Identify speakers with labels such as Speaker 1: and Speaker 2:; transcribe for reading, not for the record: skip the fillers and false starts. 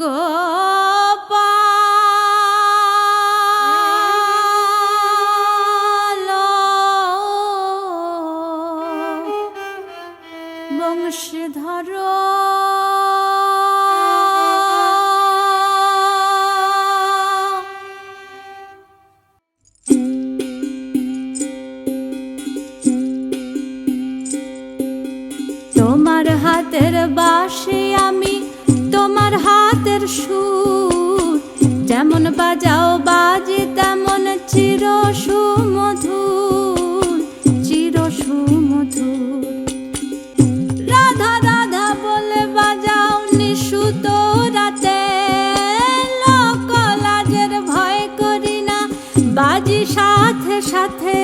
Speaker 1: গোপাল বংশধর তোমার হাতের বাঁশি আমি তোমার হাতের সুর, যেমন বাজাও বাজি তেমন চির সুমধুর, চির সুমধুর। রাধা রাধা বলে বাজাও নিশুত রাতে, লোক লাজের ভয় করি না, বাজি সাথে সাথে